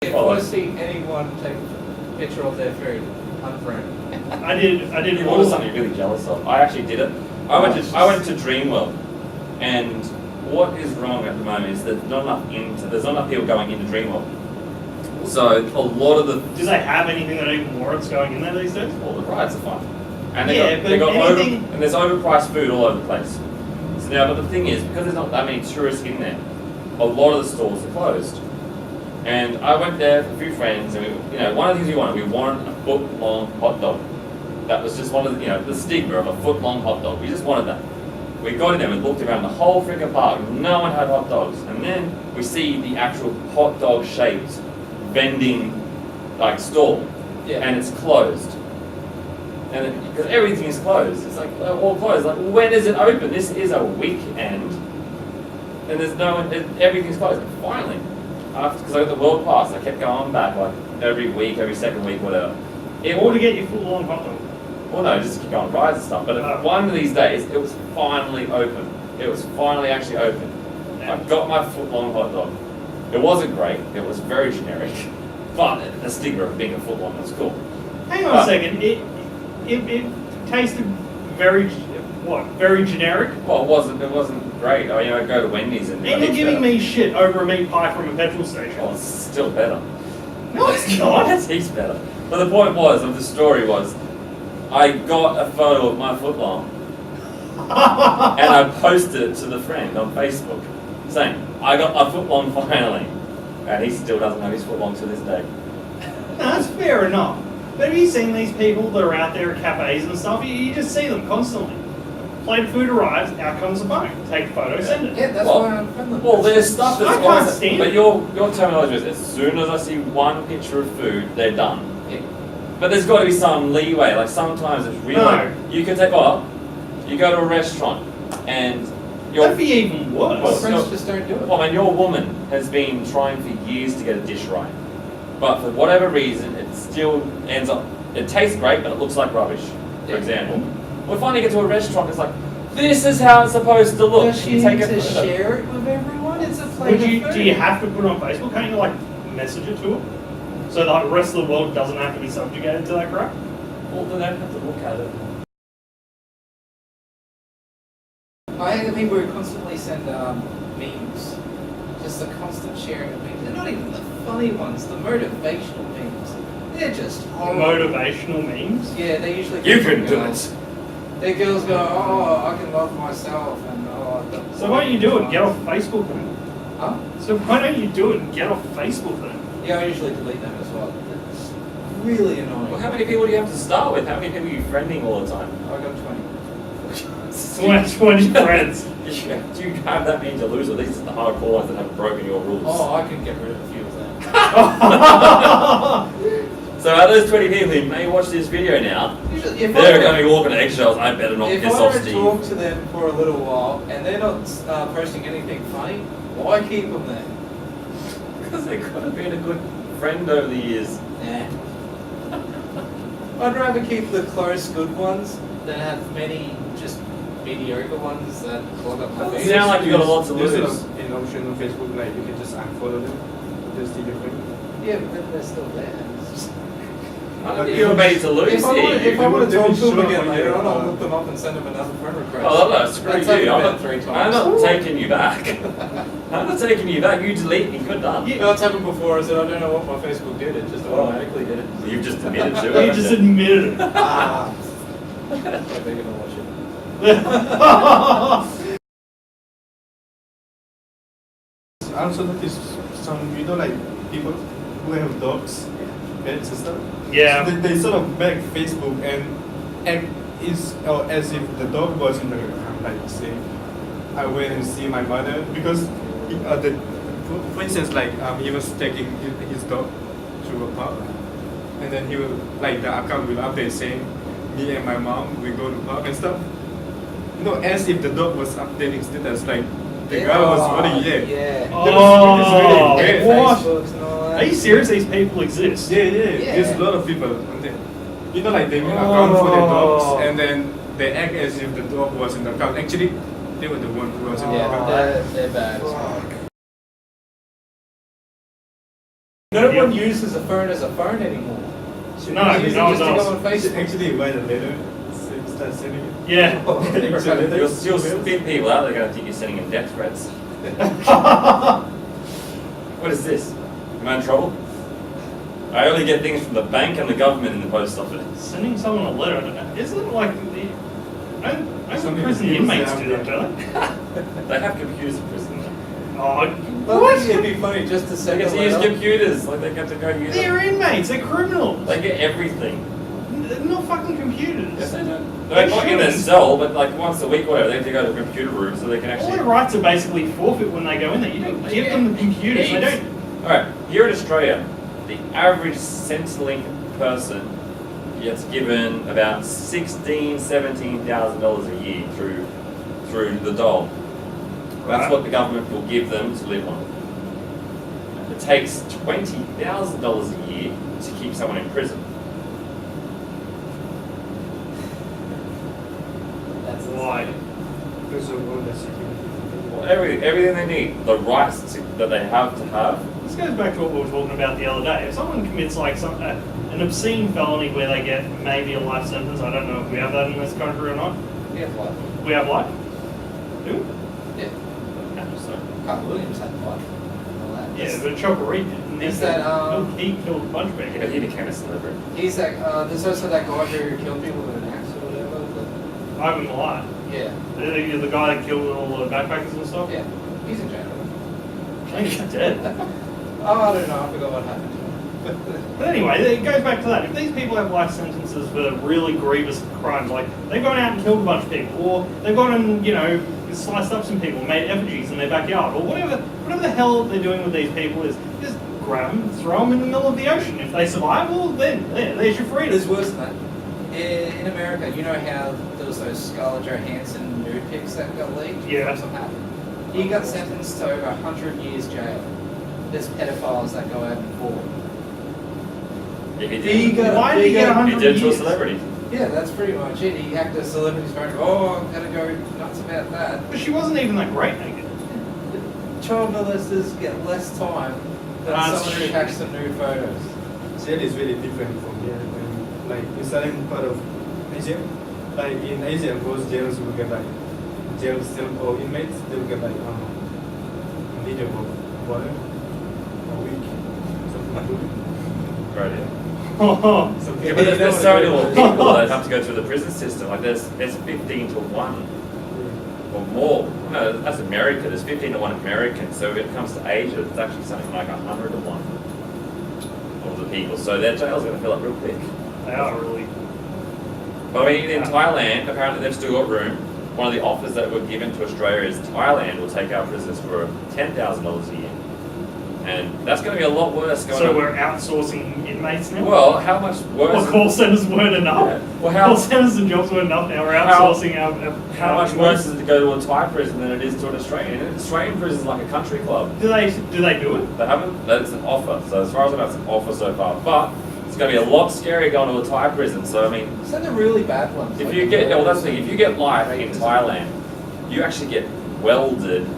If I see anyone take a picture of their food, unfriend. I did. You ordered something you're really jealous of. I actually did it. I went to Dreamworld, and what is wrong at the moment is that there's not enough people going into Dreamworld. So a lot of the Do they have anything that even warrants going in there these days? all the rides are fun, and there's overpriced food all over the place. So now, but the thing is, because there's not that many tourists in there, a lot of the stores are closed. And I went there with a few friends, and one of the things we wanted a foot-long hot dog. That was just one of the stigma of a foot-long hot dog. We just wanted that. We got in there and looked around the whole freaking park. No one had hot dogs. And then we see the actual hot dog shaped vending stall, and it's closed. And because everything is closed, it's all closed. Like, when is it open? This is a weekend, and there's no one. Everything's closed. And finally, because I got the World Pass, I kept going back every week, every second week, whatever. Or to get your full-on hot dog. Well, no, just keep going rides and stuff. But one of these days, it was finally open. It was finally actually open. I got my foot-long hot dog. It wasn't great. It was very generic. But the stigma of being a foot-long was cool. Hang on a second. It tasted very generic. Well, it wasn't great. I go to Wendy's and you're giving me shit over a meat pie from a petrol station. Well, it's still better. No, it's not. It's heaps better. But the point of the story was, I got a photo of my footlong, and I posted it to the friend on Facebook, saying, I got my footlong finally. And he still doesn't have his footlong to this day. No, that's fair enough. But have you seen these people that are out there at cafes and stuff? You just see them constantly. Plate of food arrives, out comes the phone. Take a photo, send it. Yeah, that's why I'm friendly. Well, there's stuff that's I can't stand but it. your terminology is, as soon as I see one picture of food, they're done. Yeah. But there's got to be some leeway. Like sometimes it's really. No. You can you go to a restaurant and That'd be even worse. Well, Friends just don't do it. Well, and your woman has been trying for years to get a dish right, but for whatever reason, it still ends up. It tastes great, but it looks like rubbish. For example, we finally get to a restaurant. It's like, this is how it's supposed to look. Does she need to share it with everyone? It's a plate of food. Do you have to put it on Facebook? Can't you message it to them? So the rest of the world doesn't have to be subjugated to that crap? Well, they don't have to look at it. I hate the people who constantly send memes. Just the constant sharing of memes. They're not even the funny ones, the motivational memes. They're just horrible. Motivational memes? Yeah, they usually You come can from do girls. it. The girls go, oh, I can love myself, and So why don't you do it? Get off Facebook then. Huh? So why don't you do it and get off Facebook then? Yeah, I usually delete them as well. It's really annoying. Well, how many people do you have to start with? How many people are you friending all the time? I got 20. 20 friends. Do you have that many to lose? At least it's the hardcore ones that have broken your rules. Oh, I can get rid of a few of them. So out of those 20 people who may watch this video now, Usually, if they're going to be walking on eggshells. I better not piss off If I Steve. don't talk to them for a little while and they're not posting anything funny, why keep them there? Because they could have been a good friend over the years. Nah. I'd rather keep the close good ones than have many just mediocre ones that clog up my You feed. sound like you got a lot to lose. There's an option on Facebook, you can just unfollow them, just delete them. Yeah, but then they're still there. I don't think you're ready to lose If I want to talk to them again later on, I'll on. look them up and send them another friend request. Oh, no, screw That's you. happened I'm about not, 3 times. I'm not taking you back. I'm not taking you back. You delete me. Good done. Yeah, that's happened before. I said, I don't know what my Facebook did. It just automatically did it. You've just admitted to it. You just admitted it. Ah. They're going to watch it. Also notice some, people who have dogs, pets and stuff. Yeah. So they sort of make Facebook and act as if the dog was in the, say, I went and see my mother because, for instance, he was taking his dog to a park, and then he will, the account will update saying, me and my mom, we go to park and stuff. As if the dog was updating status, the guy was running, Yeah. Oh, that was really what? Facebook's not. Are you serious? These people exist? Yeah, there's a lot of people. And they, they make account for their dogs, and then they act as if the dog was in the account. Actually, they were the one who was in the account. They're bad. Fuck. No one uses a phone as a phone anymore. No, no one does. just to go on You should Facebook. actually write a letter, start sending it. Yeah. You'll still spin people out, they're going to think you're sending them death threats. What is this? Am I in trouble? I only get things from the bank and the government in the post office. Sending someone a letter, isn't it like the... Some Only prison people inmates say do that, don't they? They have computers in prison. Oh, Well, what? it'd be funny just to They send get a to use letter. computers, like they get to go use They're them. inmates, they're criminals. They get everything. They're not fucking computers. Yes, they do. They They're not in their shouldn't. cell, but like once a week or whatever, they have to go to the computer room so they can All actually... their rights are basically forfeit when they go in there. You don't give them the computers. They don't. Alright, here in Australia, the average Centrelink person gets given about $16,000-$17,000 a year through the dole. That's Right. what the government will give them to live on. It takes $20,000 a year to keep someone in prison. That's Why? Because of all the security. Well, everything they need, the rights that they have to have. This goes back to what we were talking about the other day. If someone commits like an obscene felony where they get maybe a life sentence, I don't know if we have that in this country or not. Yeah, what? We have life? Do we? Yeah. So, Carl Williams had what? All that. Yeah, but Chopper didn't. Is that, He killed a bunch of yeah, people. he became a celebrity. He's like, there's also that guy who killed people with an axe or whatever. Ivan Milat. Yeah. The guy that killed all the backpackers and stuff. Yeah. He's in jail. I think he's dead. Oh, I don't know. I forgot what happened to him. But anyway, it goes back to that. If these people have life sentences for really grievous crimes, like they've gone out and killed a bunch of people, or they've gone and, sliced up some people, made effigies in their backyard, or whatever the hell they're doing with these people is just grab them, throw them in the middle of the ocean. If they survive, well, then there's your freedom. There's worse than that. In America, you know how there was those Scarlett Johansson nude pics that got leaked? Yeah. Something happened. He got sentenced to over 100 years jail. There's pedophiles that go out and fall. Yeah, he He did. got- Why did he get 100 He did to a years? celebrity. Yeah, that's pretty much it. He acted as celebrities going, oh, I'm gonna go nuts about that. But she wasn't even that great naked. Child molesters get less time than That's someone who true. packs some nude photos. Jail is very different from here. And like in certain part of Asia, like in Asia, most jails will get like jail cell or inmates, they will get like a liter of water a week, something like that. Right, yeah. Something Yeah, but like there's that. so many more people that have to go through the prison system. Like there's 15 to 1 or more. No, that's America. There's 15 to 1 Americans. So when it comes to Asia, it's actually something like 100 to 1 of the people. So their jail's going to fill up real quick. They are really. But I mean, in Thailand, apparently they've still got room. One of the offers that were given to Australia is Thailand will take our prisoners for $10,000 a year. And that's going to be a lot worse going So on. we're outsourcing inmates now? Well, how much worse? Well, call centers weren't enough. Yeah. Well, Call how centers and jobs weren't enough. Now we're How- outsourcing our how much worse is it to go to a Thai prison than it is to an Australian? An Australian prison is like a country club. Do they do it? They haven't. That's an offer. So as far as I know, it's an offer so far. But it's going to be a lot scarier going to a Thai prison. So I mean, Is that the really bad ones? if Like you the get, well, murders that's the thing. and If you get life in rapes? Thailand, you actually get welded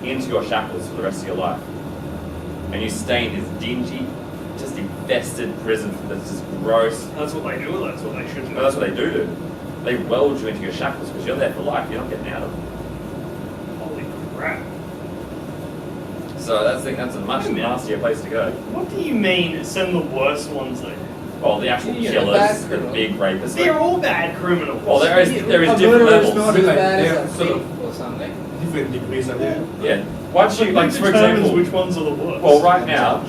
into your shackles for the rest of your life, and you stay in this dingy, just infested prison that's just gross. That's what they do. That's what they should do. But that's what they do. They weld you into your shackles because you're there for life. You're not getting out of them. Holy crap! So that's a much nastier place to go. What do you mean? Send the worst ones there? Well, the actual Yeah, the killers, bad the criminals. big rapists. They're all bad criminals. Well, there is A different murderer is levels. not as Like, bad they're as a sort of- thief or something. Different degrees of it. Yeah. Once you, like, Who for determines example, which ones are the worst? well, right now,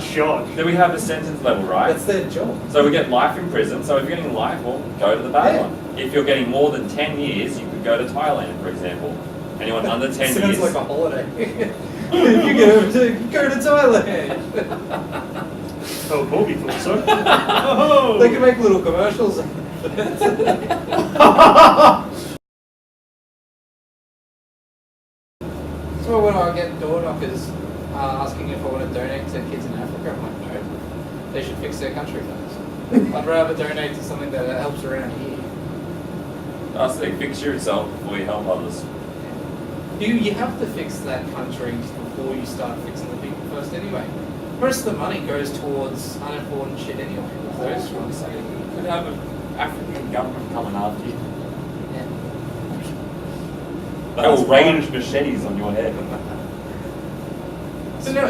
Shot. then we have the sentence level, right? That's their job. So we get life in prison. So if you're getting life, well, go to the bad Yeah. one. If you're getting more than 10 years, you could go to Thailand, for example. Anyone under 10 Sounds years. like a holiday. If you go to Thailand. Oh, Corby thought so. Oh. They can make little commercials. So when I get door knockers asking if I want to donate to kids in Africa, I'm like, no, they should fix their country first. I'd rather donate to something that helps around here. I was saying, fix yourself before you help others. You have to fix that country before you start fixing the people first anyway. Most of the money goes towards unimportant shit anyway. Those ones. You could have an African government coming after you. Yeah. They will range machetes on your head. So no,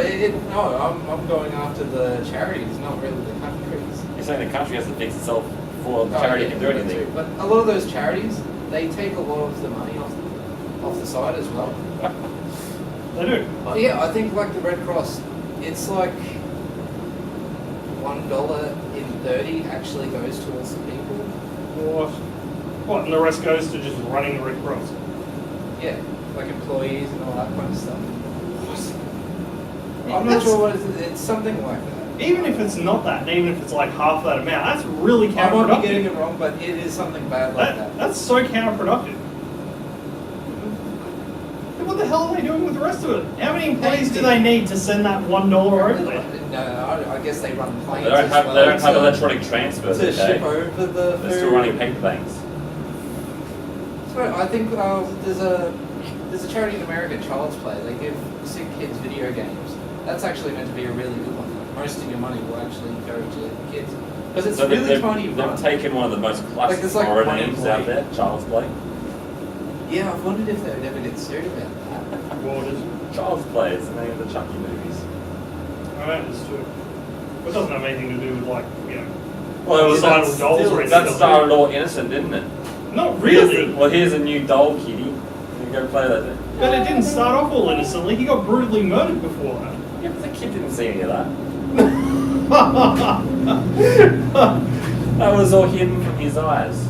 I'm going after the charities, not really the countries. You're saying the country has to fix itself before the charity can do that anything. too. But a lot of those charities, they take a lot of the money off the side as well. They do. But yeah, I think like the Red Cross, it's like $1 in 30 actually goes towards the people. What? And the rest goes to just running the Red Cross? Yeah, like employees and all that kind of stuff. Yeah, I'm not sure what it is. It's something like that. Even if it's not that, and even if it's like half that amount, that's really I might counterproductive. be getting it wrong, but it is something bad like that. That's so counterproductive. Then what the hell are they doing with the rest of it? How many employees do they need to send that $1 over there? No, I guess they run planes. They don't have electronic transfers. To Okay? ship over the food. They're still running paper banks. So I think there's a charity in America, Child's Play. They give sick kids video games. That's actually meant to be a really good one. Most of your money will actually go to kids because it's So really tiny. They've taken one of the most classic there's like horror one names out employee. there, Child's Play. Yeah, I've wondered if they would ever get sued about that. Well, it is. Child's Play is the name of the Chucky movies. Alright, it's true. But it doesn't have anything to do with like, you know, Well, it was suicidal dolls or anything. that started all innocent, didn't it? Not really. Here's a new doll, kitty. You go play that. But it didn't start off all innocently. He got brutally murdered before that. Yeah, but the kid didn't see any of that. That was all hidden from his eyes.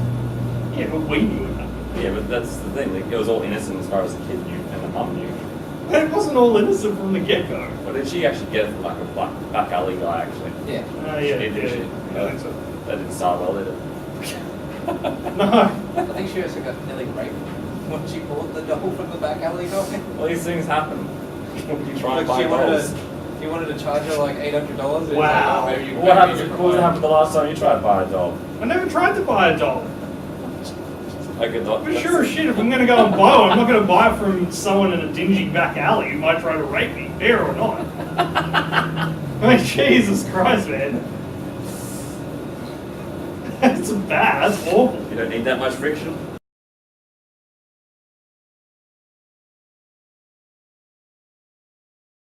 Yeah, but we knew it. Yeah, but that's the thing. Like, it was all innocent as far as the kid knew and the mum knew. But it wasn't all innocent from the get-go. But did she actually get it from like a back alley guy, actually? Yeah. Oh, She yeah, did, didn't she? I think so. That didn't start well, did it? No. I think she also got nearly raped when she bought the doll from the back alley guy. Well, these things happen. When you try and buy Like dolls. he wanted to charge her like $800. Wow. Like, oh, maybe you What can happened the last time you tried to buy a doll? I never tried to buy a doll. Like a doll. But sure as shit, if I'm going to go and buy one, I'm not going to buy it from someone in a dingy back alley who might try to rape me, fair or not. I mean, Jesus Christ, man. That's bad, that's awful. You don't need that much friction.